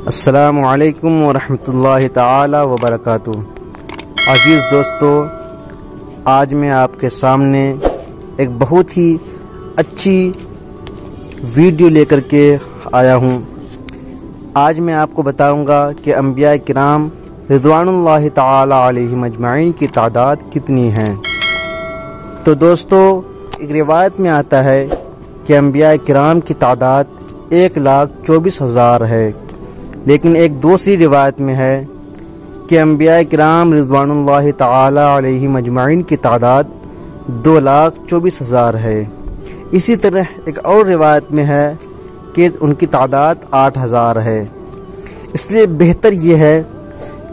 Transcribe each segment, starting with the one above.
السلام علیکم ورحمۃ اللہ تعالی وبرکاتہ۔ عزیز دوستو، آج میں آپ کے سامنے ایک بہت ہی اچھی ویڈیو لے کر کے آیا ہوں۔ آج میں آپ کو بتاؤں گا کہ انبیاء کرام رضوان اللہ تعالی علیہم اجمعین کی تعداد کتنی ہیں۔ تو دوستو، ایک روایت میں آتا ہے کہ انبیاء کرام کی تعداد 1,24,000 ہے، لیکن ایک دوسری روایت میں ہے کہ انبیاء کرام رضوان اللہ تعالی علیہم اجمعین کی تعداد 2,24,000 ہے۔ اسی طرح ایک اور روایت میں ہے کہ ان کی تعداد 8,000 ہے۔ اس لیے بہتر یہ ہے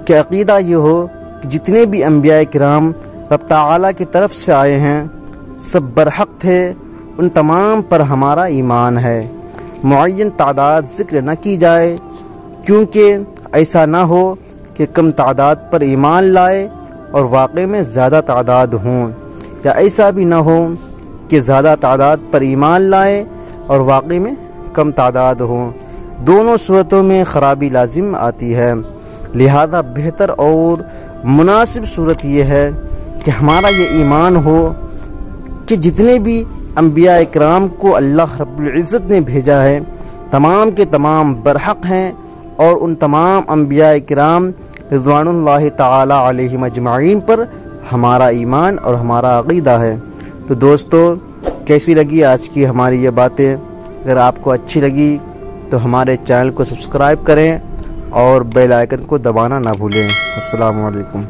کہ عقیدہ یہ ہو کہ جتنے بھی انبیاء کرام رب تعالیٰ کی طرف سے آئے ہیں سب برحق تھے، ان تمام پر ہمارا ایمان ہے۔ معین تعداد ذکر نہ کی جائے، کیونکہ ایسا نہ ہو کہ کم تعداد پر ایمان لائے اور واقع میں زیادہ تعداد ہوں، یا ایسا بھی نہ ہو کہ زیادہ تعداد پر ایمان لائے اور واقع میں کم تعداد ہوں۔ دونوں صورتوں میں خرابی لازم آتی ہے۔ لہذا بہتر اور مناسب صورت یہ ہے کہ ہمارا یہ ایمان ہو کہ جتنے بھی انبیاء کرام کو اللہ رب العزت نے بھیجا ہے تمام کے تمام برحق ہیں، اور ان تمام انبیاء کرام رضوان اللہ تعالی علیہم اجمعین پر ہمارا ایمان اور ہمارا عقیدہ ہے۔ تو دوستو، کیسی لگی آج کی ہماری یہ باتیں؟ اگر آپ کو اچھی لگی تو ہمارے چینل کو سبسکرائب کریں اور بیل آئیکن کو دبانا نہ بھولیں۔ السلام علیکم۔